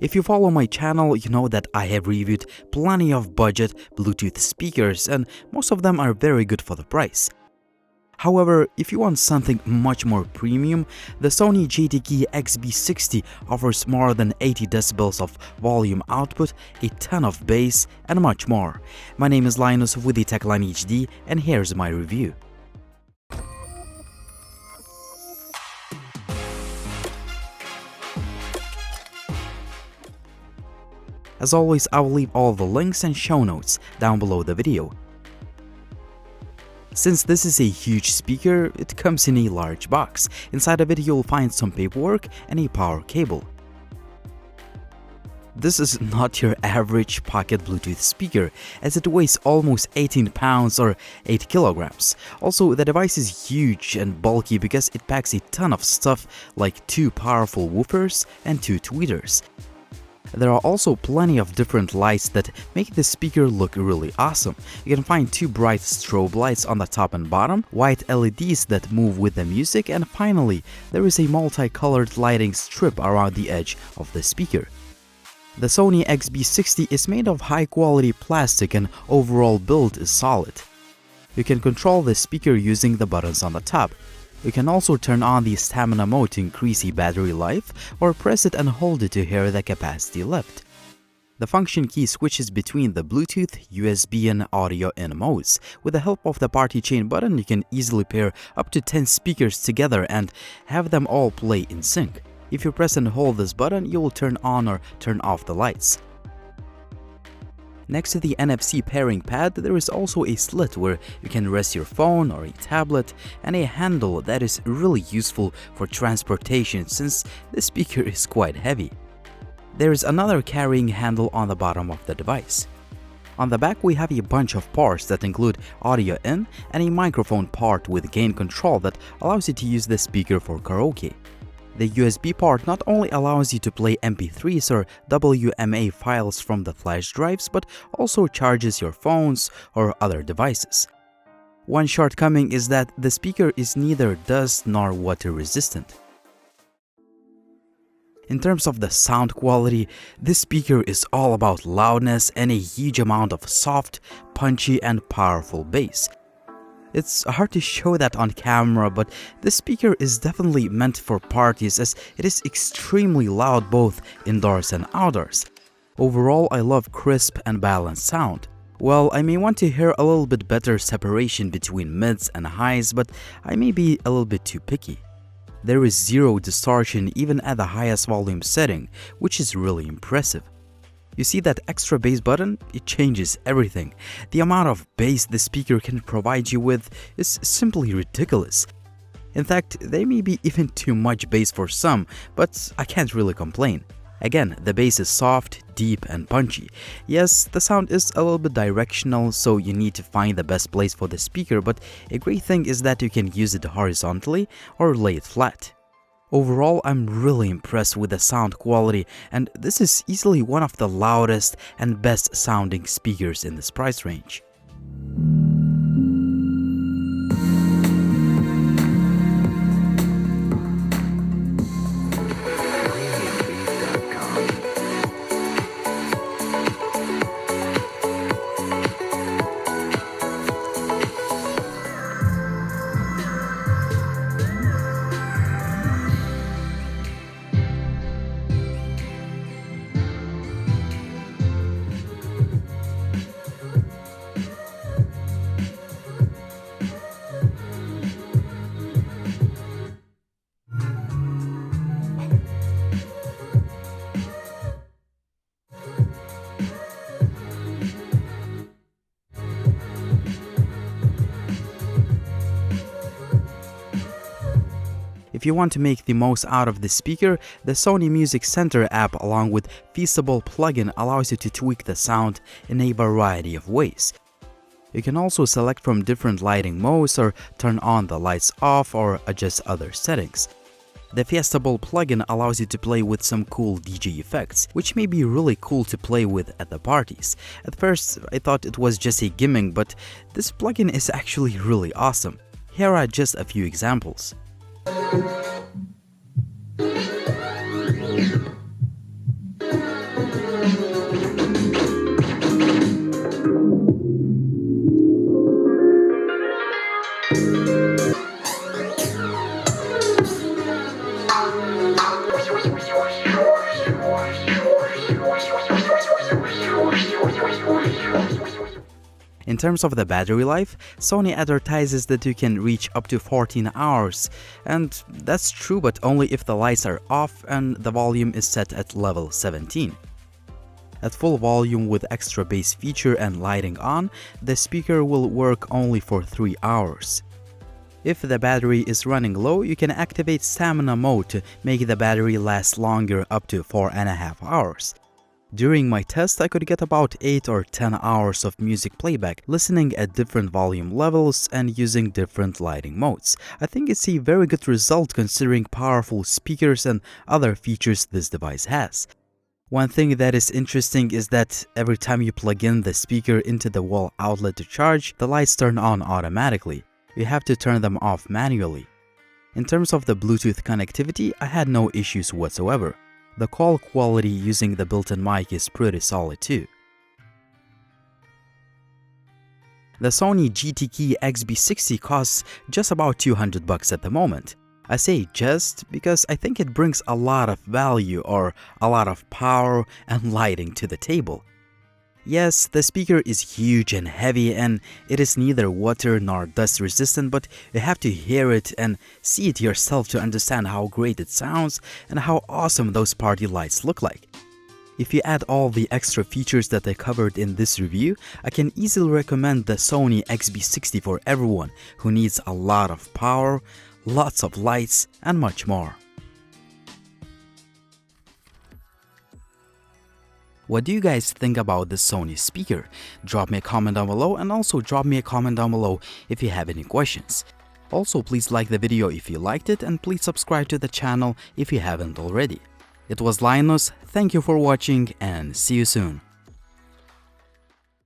If you follow my channel, you know that I have reviewed plenty of budget Bluetooth speakers, and most of them are very good for the price. However, if you want something much more premium, the Sony GTK-XB60 offers more than 80 decibels of volume output, a ton of bass, and much more. My name is Linus with the TechLine HD, and here's my review. As always, I will leave all the links and show notes down below the video. Since this is a huge speaker, it comes in a large box. Inside of it, you'll find some paperwork and a power cable. This is not your average pocket Bluetooth speaker, as it weighs almost 18 pounds or 8 kilograms. Also, the device is huge and bulky because it packs a ton of stuff like 2 powerful woofers and 2 tweeters. There are also plenty of different lights that make the speaker look really awesome. You can find 2 bright strobe lights on the top and bottom, white LEDs that move with the music, and finally, there is a multicolored lighting strip around the edge of the speaker. The Sony XB60 is made of high-quality plastic and overall build is solid. You can control the speaker using the buttons on the top. You can also turn on the stamina mode to increase the battery life, or press it and hold it to hear the capacity left. The function key switches between the Bluetooth, USB, and audio in modes. With the help of the party chain button, you can easily pair up to 10 speakers together and have them all play in sync. If you press and hold this button, you will turn on or turn off the lights. Next to the NFC pairing pad, there is also a slit where you can rest your phone or a tablet, and a handle that is really useful for transportation since the speaker is quite heavy. There is another carrying handle on the bottom of the device. On the back, we have a bunch of parts that include audio in and a microphone part with gain control that allows you to use the speaker for karaoke. The USB part not only allows you to play MP3s or WMA files from the flash drives, but also charges your phones or other devices. One shortcoming is that the speaker is neither dust nor water resistant. In terms of the sound quality, this speaker is all about loudness and a huge amount of soft, punchy, and powerful bass. It's hard to show that on camera, but this speaker is definitely meant for parties as it is extremely loud both indoors and outdoors. Overall, I love crisp and balanced sound. Well, I may want to hear a little bit better separation between mids and highs, but I may be a little bit too picky. There is zero distortion even at the highest volume setting, which is really impressive. You see that extra bass button? It changes everything. The amount of bass the speaker can provide you with is simply ridiculous. In fact, there may be even too much bass for some, but I can't really complain. Again, the bass is soft, deep, and punchy. Yes, the sound is a little bit directional, so you need to find the best place for the speaker, but a great thing is that you can use it horizontally or lay it flat. Overall, I'm really impressed with the sound quality, and this is easily one of the loudest and best sounding speakers in this price range. If you want to make the most out of the speaker, the Sony Music Center app along with Feasible plugin allows you to tweak the sound in a variety of ways. You can also select from different lighting modes or turn on the lights off or adjust other settings. The Feasible plugin allows you to play with some cool DJ effects, which may be really cool to play with at the parties. At first, I thought it was just a gimmick, but this plugin is actually really awesome. Here are just a few examples. In terms of the battery life, Sony advertises that you can reach up to 14 hours, and that's true, but only if the lights are off and the volume is set at level 17. At full volume with extra bass feature and lighting on, the speaker will work only for 3 hours. If the battery is running low, you can activate stamina mode to make the battery last longer, up to 4.5 hours. During my test, I could get about 8 or 10 hours of music playback, listening at different volume levels and using different lighting modes. I think it's a very good result considering powerful speakers and other features this device has. One thing that is interesting is that every time you plug in the speaker into the wall outlet to charge, the lights turn on automatically. You have to turn them off manually. In terms of the Bluetooth connectivity, I had no issues whatsoever. The call quality using the built-in mic is pretty solid too. The Sony GTK-XB60 costs just about $200 at the moment. I say just because I think it brings a lot of value or a lot of power and lighting to the table. Yes, the speaker is huge and heavy and it is neither water nor dust resistant, but you have to hear it and see it yourself to understand how great it sounds and how awesome those party lights look like. If you add all the extra features that I covered in this review, I can easily recommend the Sony XB60 for everyone who needs a lot of power, lots of lights, and much more. What do you guys think about this Sony speaker? Drop me a comment down below, and also drop me a comment down below if you have any questions. Also, please like the video if you liked it, and please subscribe to the channel if you haven't already. It was Linus, thank you for watching, and see you soon.